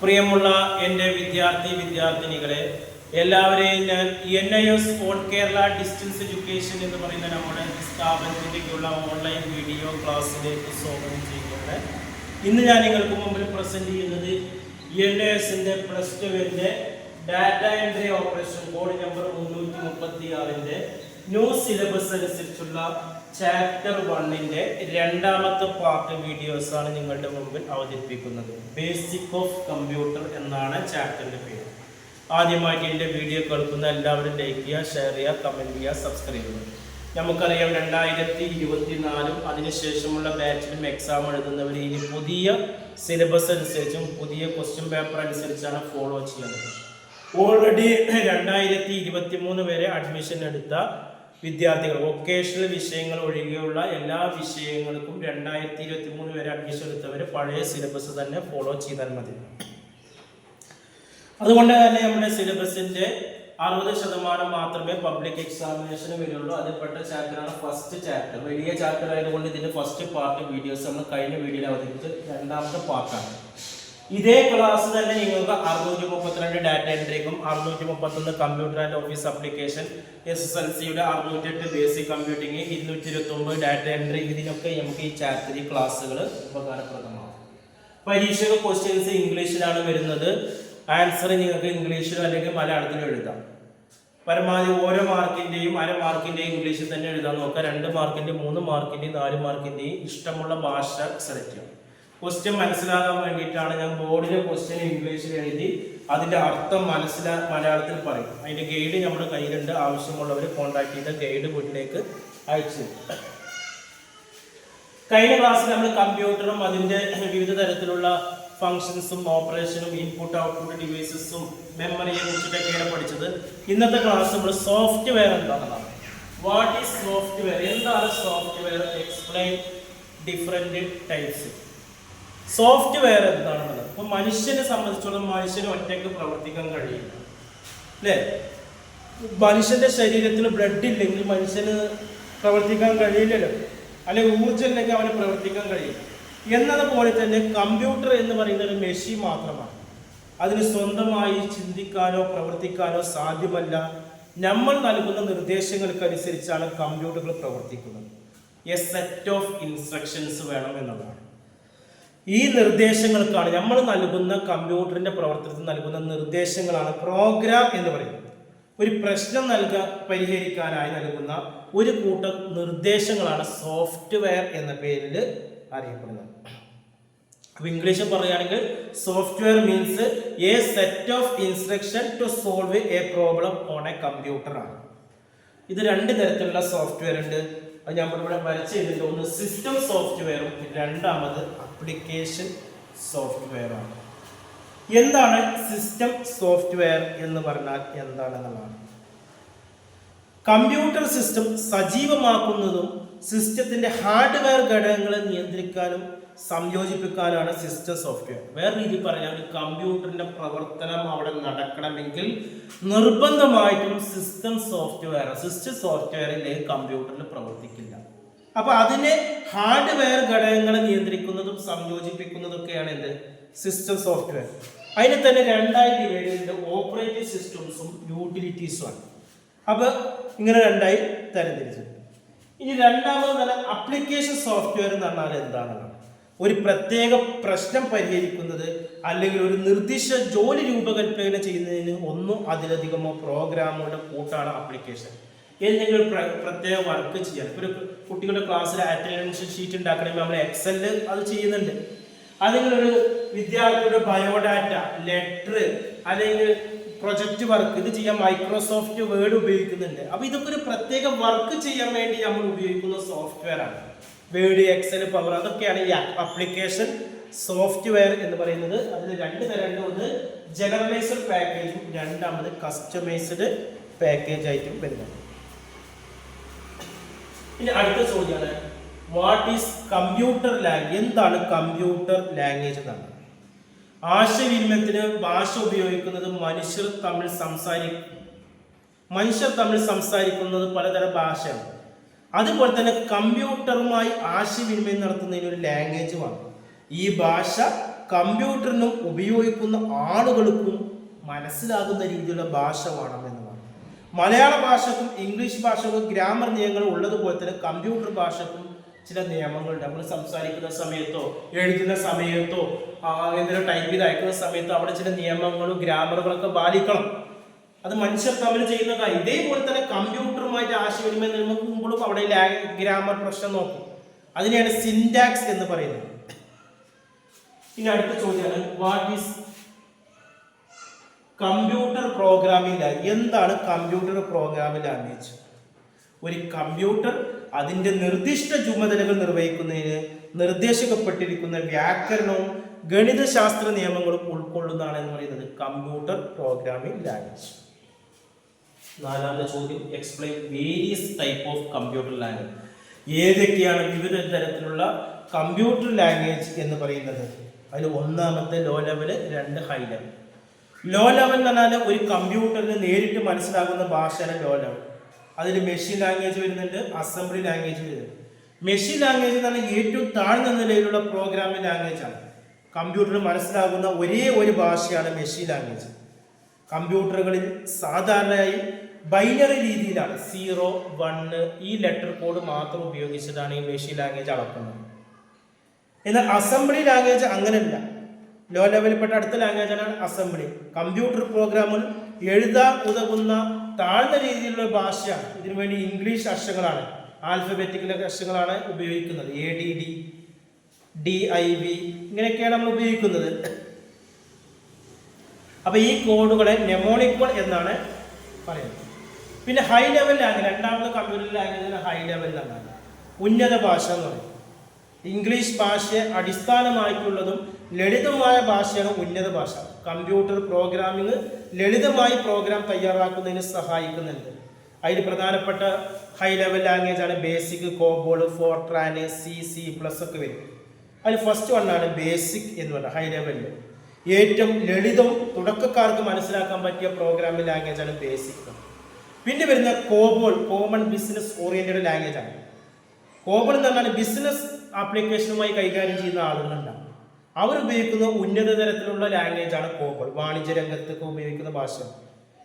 പ്രിയമുള്ള എൻ്റെ വിദ്യാർത്ഥിനികളെ, എല്ലാവരെയും ഞാൻ NIS all Kerala distance education എന്ന് പറയുന്ന നമ്മുടെ സ്ഥാപനത്തിലേക്കുള്ള ഓൺലൈൻ വീഡിയോ ക്ലാസ്സിലേക്ക് സ്വാഗതം ചെയ്യുകയാണ്. ഇന്ന് ഞാൻ നിങ്ങൾക്ക് മുമ്പിൽ പ്രസന്റ് ചെയ്യുന്നത് NISന്റെ പ്ലസ് ടുവിൻ്റെ data entry operation code number 336ന്റെ ന്യൂ സിലബസ് അനുസരിച്ചുള്ള ചാപ്റ്റർ 1ന്റെ രണ്ടാമത്തെ പാർട്ട് വീഡിയോസ് ആണ് നിങ്ങളുടെ മുമ്പിൽ അവതരിപ്പിക്കുന്നത്. ബേസിക് ഓഫ് കമ്പ്യൂട്ടർ എന്നാണ് ചാപ്റ്ററിന്റെ പേര്. ആദ്യമായിട്ട് എൻ്റെ വീഡിയോ കേൾക്കുന്ന എല്ലാവരും ലൈക്ക് ചെയ്യുക, ഷെയർ ചെയ്യുക, കമൻറ്റ് ചെയ്യുക, സബ്സ്ക്രൈബ് ചെയ്യുക. നമുക്കറിയാം 2024 അതിനുശേഷമുള്ള ബാച്ചിലും എക്സാം എഴുതുന്നവർ ഇനി പുതിയ സിലബസ് അനുസരിച്ചും പുതിയ ക്വസ്റ്റ്യൻ പേപ്പർ അനുസരിച്ചാണ് ഫോളോ ചെയ്യുന്നത്. ഓൾറെഡി 2023 വരെ അഡ്മിഷൻ എടുത്ത വിദ്യാർത്ഥികൾ വൊക്കേഷണൽ വിഷയങ്ങൾ ഒഴികെയുള്ള എല്ലാ വിഷയങ്ങൾക്കും 2023 വരെ അഡ്മിഷൻ എടുത്തവർ പഴയ സിലബസ് തന്നെ ഫോളോ ചെയ്താൽ മതി. അതുകൊണ്ട് തന്നെ നമ്മുടെ സിലബസിന്റെ 60% മാത്രമേ പബ്ലിക് എക്സാമിനേഷന് വരുള്ളൂ. അതിൽപ്പെട്ട ചാപ്റ്ററാണ് ഫസ്റ്റ് ചാപ്റ്റർ. വലിയ ചാപ്റ്റർ ആയതുകൊണ്ട് ഇതിന്റെ ഫസ്റ്റ് പാർട്ട് വീഡിയോസ് നമ്മൾ കഴിഞ്ഞ വീഡിയോയിൽ അവതരിപ്പിച്ച് രണ്ടാമത്തെ പാർട്ടാണ്. ഇതേ ക്ലാസ് തന്നെ നിങ്ങൾക്ക് 632 ഡാറ്റ എൻട്രിക്കും 631 കമ്പ്യൂട്ടർ ആൻഡ് ഓഫീസ് ആപ്ലിക്കേഷൻ, SSLCയുടെ 608 ബേസിക് കമ്പ്യൂട്ടിങ്, 229 ഡാറ്റ എൻട്രി, ഇതിനൊക്കെ നമുക്ക് ഈ ചാപ്റ്റർ ഈ ക്ലാസ്സുകൾ ഉപകാരപ്രദമാകും. പരീക്ഷകൾ ക്വസ്റ്റ്യൻസ് ഇംഗ്ലീഷിലാണ് വരുന്നത്. ആൻസർ നിങ്ങൾക്ക് ഇംഗ്ലീഷിലോ അല്ലെങ്കിൽ മലയാളത്തിലോ എഴുതാം. പരമാവധി ഓരോ മാർക്കിന്റെയും അര മാർക്കിന്റെയും ഇംഗ്ലീഷിൽ തന്നെ എഴുതാൻ നോക്കുക. 2 മാർക്കിന്റെയും 3 മാർക്കിന്റെയും 4 മാർക്കിന്റെയും ഇഷ്ടമുള്ള ഭാഷ സെലക്ട് ചെയ്യാം. ക്വസ്റ്റ്യൻ മനസ്സിലാകാൻ വേണ്ടിയിട്ടാണ് ഞാൻ ബോർഡിലെ ക്വസ്റ്റ്യൻ ഇംഗ്ലീഷിൽ എഴുതി അതിന്റെ അർത്ഥം മലയാളത്തിൽ പറയും. അതിന്റെ ഗൈഡ് നമ്മുടെ കയ്യിലുണ്ട്. ആവശ്യമുള്ളവർ കോൺടാക്ട് ചെയ്ത ഗൈഡ് വീട്ടിലേക്ക് അയച്ചു. കഴിഞ്ഞ ക്ലാസ്സിൽ നമ്മൾ കമ്പ്യൂട്ടറും അതിന്റെ വിവിധ തരത്തിലുള്ള ഫങ്ഷൻസും ഓപ്പറേഷനും ഇൻപുട്ട് ഔട്ട്പുട്ട് ഡിവൈസസും മെമ്മറിയെ കുറിച്ചിട്ടൊക്കെയാണ് പഠിച്ചത്. ഇന്നത്തെ ക്ലാസ് നമ്മൾ സോഫ്റ്റ്വെയർ എന്താണെന്നാണ്. വാട്ട് ഈസ് സോഫ്റ്റ്വെയർ, എന്താണ് software, explain different types. Software എന്താണെന്നുള്ളത് ഇപ്പൊ മനുഷ്യനെ സംബന്ധിച്ചിടത്തോളം മനുഷ്യന് ഒറ്റയ്ക്ക് പ്രവർത്തിക്കാൻ കഴിയില്ല, അല്ലേ? മനുഷ്യന്റെ ശരീരത്തിൽ ബ്ലഡ് ഇല്ലെങ്കിൽ മനുഷ്യന് പ്രവർത്തിക്കാൻ കഴിയില്ലല്ലോ, അല്ലെങ്കിൽ ഊർജ്ജം ഇല്ലെങ്കിൽ അവന് പ്രവർത്തിക്കാൻ കഴിയില്ല. എന്നതുപോലെ തന്നെ കമ്പ്യൂട്ടർ എന്ന് പറയുന്ന ഒരു മെഷീൻ മാത്രമാണ്. അതിന് സ്വന്തമായി ചിന്തിക്കാനോ പ്രവർത്തിക്കാനോ സാധ്യമല്ല. നമ്മൾ നൽകുന്ന നിർദ്ദേശങ്ങൾക്കനുസരിച്ചാണ് കമ്പ്യൂട്ടറുകൾ പ്രവർത്തിക്കുന്നത്. എ സെറ്റ് ഓഫ് ഇൻസ്ട്രക്ഷൻസ് വേണം എന്നുള്ളതാണ്. ഈ നിർദ്ദേശങ്ങൾക്കാണ് നമ്മൾ നൽകുന്ന കമ്പ്യൂട്ടറിന്റെ പ്രവർത്തനത്തിൽ നൽകുന്ന നിർദ്ദേശങ്ങളാണ് പ്രോഗ്രാം എന്ന് പറയുന്നത്. ഒരു പ്രശ്നം പരിഹരിക്കാനായി നൽകുന്ന ഒരു കൂട്ടം നിർദ്ദേശങ്ങളാണ് സോഫ്റ്റ്വെയർ എന്ന പേരിൽ അറിയപ്പെടുന്നത്. അപ്പൊ ഇംഗ്ലീഷിൽ പറയുകയാണെങ്കിൽ software means a set of instruction to solve a problem on a computer ആണ്. ഇത് 2 തരത്തിലുള്ള സോഫ്റ്റ്വെയർ ഉണ്ട്. അത് ഞാൻ ഇവിടെ വരച്ച് ചെയ്തിട്ടുണ്ട്. ഒന്ന് സിസ്റ്റം സോഫ്റ്റ്വെയറും രണ്ടാമത് ആപ്ലിക്കേഷൻ സോഫ്റ്റ്വെയർ ആണ്. എന്താണ് സിസ്റ്റം സോഫ്റ്റ്വെയർ എന്ന് പറഞ്ഞാൽ എന്താണെന്നുള്ളതാണ്. കമ്പ്യൂട്ടർ സിസ്റ്റം സജീവമാക്കുന്നതും സിസ്റ്റത്തിന്റെ ഹാർഡ്വെയർ ഘടകങ്ങളെ നിയന്ത്രിക്കാനും സംയോജിപ്പിക്കാനാണ് സിസ്റ്റം സോഫ്റ്റ്വെയർ. വേറെ രീതി പറഞ്ഞാൽ ഒരു കമ്പ്യൂട്ടറിന്റെ പ്രവർത്തനം അവിടെ നടക്കണമെങ്കിൽ നിർബന്ധമായിട്ടും സിസ്റ്റം സോഫ്റ്റ്വെയറിലെ കമ്പ്യൂട്ടറിൽ പ്രവർത്തിക്കില്ല. അപ്പൊ അതിനെ ഹാർഡ്വെയർ ഘടകങ്ങളെ നിയന്ത്രിക്കുന്നതും സംയോജിപ്പിക്കുന്നതൊക്കെയാണ് എന്ത് സിസ്റ്റം സോഫ്റ്റ്വെയർ. അതിനെ തന്നെ 2ആയി ഡിവൈഡ് ചെയ്തിട്ട് ഓപ്പറേറ്റിംഗ് സിസ്റ്റംസും യൂട്ടിലിറ്റീസും ആണ്. അപ്പൊ ഇങ്ങനെ 2ആയി തരംതിരിച്ചു. ഇനി രണ്ടാമത് തന്നെ ആപ്ലിക്കേഷൻ സോഫ്റ്റ്വെയർ എന്ന് പറഞ്ഞാൽ എന്താണെന്നാണ്. ഒരു പ്രത്യേക പ്രശ്നം പരിഹരിക്കുന്നത് അല്ലെങ്കിൽ ഒരു നിർദ്ദിഷ്ട ജോലി രൂപകൽപ്പന ചെയ്യുന്നതിന് ഒന്നും അതിലധികമോ പ്രോഗ്രാമുകളുടെ കൂട്ടാണ് ആപ്ലിക്കേഷൻ. എന്തെങ്കിലും പ്രത്യേക വർക്ക് ചെയ്യാൻ ഒരു കുട്ടികളുടെ ക്ലാസ്സിൽ അറ്റൻഡൻസ് ഷീറ്റ് ഉണ്ടാക്കണമെങ്കിൽ നമ്മൾ എക്സലിൽ അത് ചെയ്യുന്നുണ്ട്. അല്ലെങ്കിൽ ഒരു വിദ്യാർത്ഥിയുടെ ബയോഡാറ്റ, ലെറ്റർ അല്ലെങ്കിൽ പ്രൊജക്റ്റ് വർക്ക് ഇത് ചെയ്യാൻ മൈക്രോസോഫ്റ്റ് വേർഡ് ഉപയോഗിക്കുന്നുണ്ട്. അപ്പൊ ഇതൊക്കെ ഒരു പ്രത്യേക വർക്ക് ചെയ്യാൻ വേണ്ടി നമ്മൾ ഉപയോഗിക്കുന്ന സോഫ്റ്റ്വെയർ ആണ്. വേർഡ്, എക്സൽ, പവർ, അതൊക്കെയാണ് ഈ ആപ്ലിക്കേഷൻ സോഫ്റ്റ്വെയർ എന്ന് പറയുന്നത്. അതിൽ 2 തരമുണ്ട്. ഒന്ന് ജനറലൈസ്ഡ് പാക്കേജും രണ്ടാമത് കസ്റ്റമൈസ്ഡ് പാക്കേജ് ആയിട്ടും വരുന്നത്. ഇനി അടുത്ത ചോദ്യമാണ് വാട്ട് ഈസ് കമ്പ്യൂട്ടർ ലാംഗ്വേജ്. എന്താണ് കമ്പ്യൂട്ടർ ലാംഗ്വേജ് എന്നാണ്. ആശയവിനിമയത്തിന് ഭാഷ ഉപയോഗിക്കുന്നത് മനുഷ്യർ തമ്മിൽ സംസാരിക്കുന്നത് പലതരം ഭാഷയാണ്. അതുപോലെ തന്നെ കമ്പ്യൂട്ടറുമായി ആശയവിനിമയം നടത്തുന്നതിന് ഒരു ലാംഗ്വേജ് വേണം. ഈ ഭാഷ കമ്പ്യൂട്ടറിനും ഉപയോഗിക്കുന്ന ആളുകൾക്കും മനസ്സിലാകുന്ന രീതിയിലുള്ള ഭാഷ വേണമെന്നതാണ്. മലയാള ഭാഷക്കും ഇംഗ്ലീഷ് ഭാഷക്കും ഗ്രാമർ നിയമങ്ങൾ ഉള്ളതുപോലെ തന്നെ കമ്പ്യൂട്ടർ ഭാഷക്കും ചില നിയമങ്ങളുണ്ട്. നമ്മൾ സംസാരിക്കുന്ന സമയത്തോ എഴുതുന്ന സമയത്തോ എന്തെങ്കിലും ടൈപ്പ് ചെയ്ത് അയക്കുന്ന സമയത്തോ അവിടെ ചില നിയമങ്ങളും ഗ്രാമറുകളൊക്കെ പാലിക്കണം. അത് മനുഷ്യർ തമ്മിൽ ചെയ്യുന്ന കാര്യം. ഇതേപോലെ തന്നെ കമ്പ്യൂട്ടറുമായിട്ട് ആശയവിനിമയം നിർമ്മിക്കുമ്പോഴും അവിടെ ഗ്രാമർ പ്രശ്നം നോക്കും. അതിനെയാണ് സിൻടാക്സ് എന്ന് പറയുന്നത്. ഇനി അടുത്ത ചോദ്യമാണ്, what is computer programming language? എന്താണ് കമ്പ്യൂട്ടർ പ്രോഗ്രാമിംഗ് ലാംഗ്വേജ്? ഒരു കമ്പ്യൂട്ടർ അതിൻ്റെ നിർദ്ദിഷ്ട ചുമതലകൾ നിർവഹിക്കുന്നതിന് നിർദ്ദേശിക്കപ്പെട്ടിരിക്കുന്ന വ്യാകരണവും ഗണിതശാസ്ത്ര നിയമങ്ങളും ഉൾക്കൊള്ളുന്നതാണ് എന്ന് പറയുന്നത് കമ്പ്യൂട്ടർ പ്രോഗ്രാമിംഗ് ലാംഗ്വേജ്. നാലാമത്തെ ചോദ്യം, explain various type of computer language. ഏതൊക്കെയാണ് വിവിധ തരത്തിലുള്ള കമ്പ്യൂട്ടർ ലാംഗ്വേജ് എന്ന് പറയുന്നത്? അതിൽ ഒന്നാമത്തെ ലോ ലെവൽ, രണ്ട് ഹൈ ലെവൽ. ലോ ലെവൽ എന്ന് പറഞ്ഞാൽ ഒരു കമ്പ്യൂട്ടറിന് നേരിട്ട് മനസ്സിലാകുന്ന ഭാഷയാണ് ലോ ലെവൽ. അതിൽ മെഷീൻ ലാംഗ്വേജ് വരുന്നുണ്ട്, അസംബ്ലി ലാംഗ്വേജ് വരുന്നുണ്ട്. മെഷീൻ ലാംഗ്വേജ് എന്ന് പറഞ്ഞാൽ ഏറ്റവും താഴ്ന്ന നിലയിലുള്ള പ്രോഗ്രാമിംഗ് ലാംഗ്വേജ് ആണ്. കമ്പ്യൂട്ടറിന് മനസ്സിലാകുന്ന ഒരേ ഒരു ഭാഷയാണ് മെഷീൻ ലാംഗ്വേജ്. കമ്പ്യൂട്ടറുകളിൽ സാധാരണയായി ബൈനറി രീതിയിലാണ് 0, 1 ഈ ലെറ്റർ കോഡ് മാത്രം ഉപയോഗിച്ചിട്ടാണ് ഈ മെഷീൻ ലാംഗ്വേജ് അളക്കുന്നത്. എന്നാൽ അസംബ്ലി ലാംഗ്വേജ് അങ്ങനെയല്ല. ലോ ലെവലിൽപ്പെട്ട അടുത്ത ലാംഗ്വേജാണ് അസംബ്ലി. കമ്പ്യൂട്ടർ പ്രോഗ്രാമുകൾ എഴുതാൻ ഉതകുന്ന താഴ്ന്ന രീതിയിലുള്ള ഭാഷയാണ്. ഇതിനുവേണ്ടി ഇംഗ്ലീഷ് അക്ഷരങ്ങളാണ്, ആൽഫബറ്റിക്കൽ അക്ഷരങ്ങളാണ് ഉപയോഗിക്കുന്നത്. ADD, DIV ഇങ്ങനെയൊക്കെയാണ് നമ്മൾ ഉപയോഗിക്കുന്നത്. അപ്പൊ ഈ കോഡുകളെ നെമോണിക്കുകൾ എന്നാണ് പറയുന്നത്. പിന്നെ ഹൈ ലെവൽ ലാംഗ്വേജ്, രണ്ടാമത്തെ കമ്പ്യൂട്ടർ ലാംഗ്വേജ് ഹൈ ലെവൽ എന്നാണ് ഉന്നത ഭാഷ എന്ന് പറയും. ഇംഗ്ലീഷ് ഭാഷയെ അടിസ്ഥാനമായിട്ടുള്ളതും ലളിതമായ ഭാഷയാണ് ഉന്നത ഭാഷ. കമ്പ്യൂട്ടർ പ്രോഗ്രാമിംഗ് ലളിതമായി പ്രോഗ്രാം തയ്യാറാക്കുന്നതിന് സഹായിക്കുന്നുണ്ട്. അതിൽ പ്രധാനപ്പെട്ട ഹൈ ലെവൽ ലാംഗ്വേജ് ആണ് ബേസിക്, കോബോൾ, ഫോർട്രാൻ, C++ ഒക്കെ വരും. അതിൽ ഫസ്റ്റ് വണ്ണാണ് ബേസിക് എന്ന് പറയുന്നത്. ഹൈ ലെവലിൽ ഏറ്റവും ലളിതവും തുടക്കക്കാർക്ക് മനസ്സിലാക്കാൻ പറ്റിയ പ്രോഗ്രാമിംഗ് ലാംഗ്വേജ് ആണ് ബേസിക്. പിന്നെ വരുന്ന COBOL, common business oriented language ആണ്. കോബോൾ എന്ന് പറഞ്ഞാൽ ബിസിനസ് ആപ്ലിക്കേഷനുമായി കൈകാര്യം ചെയ്യുന്ന ആളുകളുണ്ടാവും. അവർ ഉപയോഗിക്കുന്ന ഉന്നത തരത്തിലുള്ള ലാംഗ്വേജ് ആണ് കോബോൾ, വാണിജ്യ രംഗത്തൊക്കെ ഉപയോഗിക്കുന്ന ഭാഷ.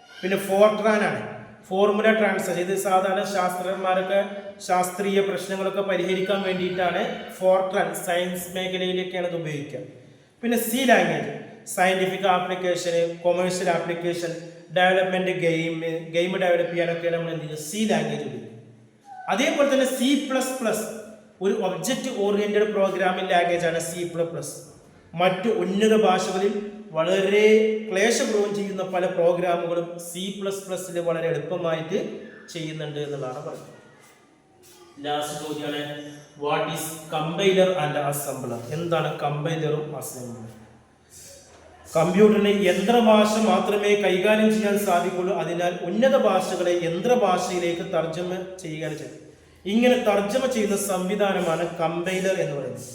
പിന്നെ ഫോർട്രാൻ ആണ്, ഫോർമുല ട്രാൻസ്ലേഷൻ. ഇത് സാധാരണ ശാസ്ത്രജ്ഞന്മാരൊക്കെ ശാസ്ത്രീയ പ്രശ്നങ്ങളൊക്കെ പരിഹരിക്കാൻ വേണ്ടിയിട്ടാണ് ഫോർട്രാൻ, സയൻസ് മേഖലയിലേക്കാണ് ഇത് ഉപയോഗിക്കുക. പിന്നെ C language, scientific application, commercial application, development, game develop ചെയ്യാനൊക്കെയാണ് നമ്മൾ എന്ത് ചെയ്യുക, C ലാംഗ്വേജ് ഉപയോഗിക്കുക. അതേപോലെ തന്നെ C++ ഒരു ഒബ്ജക്റ്റ് ഓറിയന്റഡ് പ്രോഗ്രാമിംഗ് ലാംഗ്വേജ് ആണ് C++. മറ്റു ഉന്നത ഭാഷകളിൽ വളരെ ക്ലേശപൂർവ്വം ചെയ്യുന്ന പല പ്രോഗ്രാമുകളും C++ൽ വളരെ എളുപ്പമായിട്ട് ചെയ്യുന്നുണ്ട് എന്നുള്ളതാണ് പറയുന്നത്. ലാസ്റ്റ് ചോദ്യമാണ്, what is compiler and assembler? എന്താണ് കമ്പൈലറും അസംബ്ലറും? കമ്പ്യൂട്ടറിന് യന്ത്രഭാഷ മാത്രമേ കൈകാര്യം ചെയ്യാൻ സാധിക്കുള്ളൂ. അതിനാൽ ഉന്നത ഭാഷകളെ യന്ത്രഭാഷയിലേക്ക് തർജ്ജമ ചെയ്യുകയാണ് ചെയ്തത്. ഇങ്ങനെ തർജ്ജമ ചെയ്യുന്ന സംവിധാനമാണ് കമ്പൈലർ എന്ന് പറയുന്നത്.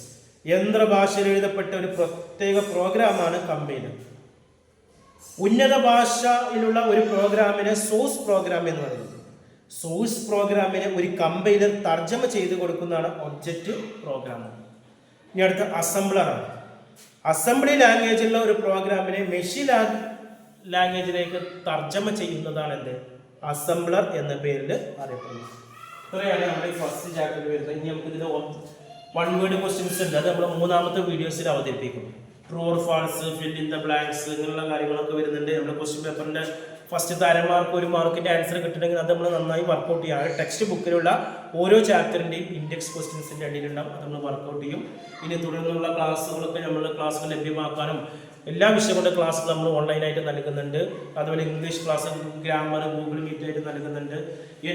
യന്ത്രഭാഷയിൽ എഴുതപ്പെട്ട ഒരു പ്രത്യേക പ്രോഗ്രാമാണ് കമ്പൈലർ. ഉന്നത ഭാഷയിലുള്ള ഒരു പ്രോഗ്രാമിനെ സോഴ്സ് പ്രോഗ്രാം എന്ന് പറയുന്നത്. സോഴ്സ് പ്രോഗ്രാമിനെ ഒരു കമ്പൈലർ തർജ്ജമ ചെയ്ത് കൊടുക്കുന്നതാണ് ഒബ്ജക്റ്റ് പ്രോഗ്രാം. ഇനി അടുത്ത അസംബ്ലറാണ്. അസംബ്ലി ലാംഗ്വേജിലുള്ള ഒരു പ്രോഗ്രാമിനെ മെഷീൻ ലാംഗ്വേജിലേക്ക് തർജ്ജമ ചെയ്യുന്നതാണ് എന്ത്, അസംബ്ലർ എന്ന പേരിൽ അറിയപ്പെടുന്നത്. ഇത്രയാണ് നമ്മുടെ ഫസ്റ്റ് ചാപ്റ്ററിൽ വരുന്നത്. ഇനി നമുക്ക് ഇതിൽ 1 വേർഡ് ക്വസ്റ്റ്യൻസ് ഉണ്ട്. അത് നമ്മൾ മൂന്നാമത്തെ വീഡിയോസിൽ അവതരിപ്പിക്കും. True or false, fill in the blanks, ഇങ്ങനെയുള്ള കാര്യങ്ങളൊക്കെ വരുന്നുണ്ട്. നമ്മുടെ ക്വസ്റ്റ്യൻ പേപ്പറിന്റെ ഫസ്റ്റ് അരമാർക്ക് 1 മാർക്കിന്റെ ആൻസർ കിട്ടണമെങ്കിൽ അത് നമ്മൾ നന്നായി വർക്കൗട്ട് ചെയ്യാണ്. ടെക്സ്റ്റ് ബുക്കിലുള്ള ഓരോ ചാപ്റ്ററിന്റെയും ഇൻഡെക്സ് ക്വസ്റ്റ്യൻസിന്റെ അടിയിലുണ്ടാവും, അത് നമ്മൾ വർക്കൗട്ട് ചെയ്യും. ഇനി തുടർന്നുള്ള ക്ലാസ്സുകളൊക്കെ നമ്മൾ ക്ലാസ്സുകൾ ലഭ്യമാക്കാനും എല്ലാ വിഷയങ്ങളുടെ ക്ലാസ്സുകൾ നമ്മൾ ഓൺലൈനായിട്ട് നൽകുന്നുണ്ട്. അതുപോലെ English class, grammar, Google Meet ആയിട്ട് നൽകുന്നുണ്ട്.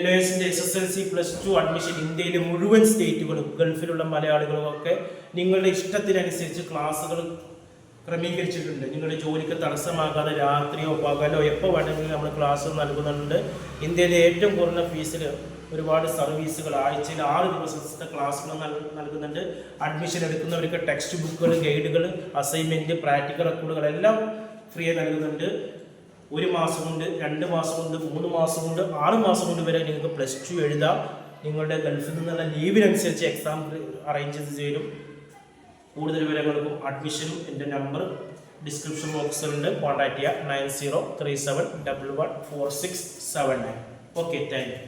NISന്റെ SSLC +2 അഡ്മിഷൻ ഇന്ത്യയിലെ മുഴുവൻ സ്റ്റേറ്റുകളും ഗൾഫിലുള്ള മലയാളികളും ഒക്കെ നിങ്ങളുടെ ഇഷ്ടത്തിനനുസരിച്ച് ക്ലാസ്സുകൾ ക്രമീകരിച്ചിട്ടുണ്ട്. നിങ്ങളുടെ ജോലിക്ക് തടസ്സമാകാതെ രാത്രിയോ പകലോ എപ്പോൾ വേണമെങ്കിലും നമ്മൾ ക്ലാസ് നൽകുന്നുണ്ട്. ഇന്ത്യയിലെ ഏറ്റവും കുറഞ്ഞ ഫീസിൽ ഒരുപാട് സർവീസുകൾ ആഴ്ചയിൽ 6 ദിവസത്തെ ക്ലാസ്സുകൾ നൽകുന്നുണ്ട്. അഡ്മിഷൻ എടുക്കുന്നവർക്ക് ടെക്സ്റ്റ് ബുക്കുകൾ, ഗൈഡുകൾ, അസൈൻമെൻറ്റ്, പ്രാക്ടിക്കൽ റെക്കോർഡുകൾ എല്ലാം ഫ്രീ ആയി നൽകുന്നുണ്ട്. 1 മാസം കൊണ്ട്, 2 മാസം കൊണ്ട്, 3 മാസം കൊണ്ട്, 6 മാസം കൊണ്ട് വരെ നിങ്ങൾക്ക് +2 എഴുതാം. നിങ്ങളുടെ ഗൾഫിൽ നിന്നുള്ള ലീവിനനുസരിച്ച് എക്സാം അറേഞ്ച് ചെയ്ത് തരും. കൂടുതൽ വിവരങ്ങൾക്കും അഡ്മിഷനും എൻ്റെ നമ്പർ ഡിസ്ക്രിപ്ഷൻ ബോക്സിലുണ്ട്. കോൺടാക്ട് ചെയ്യുക 9037114679. Okay, thank you.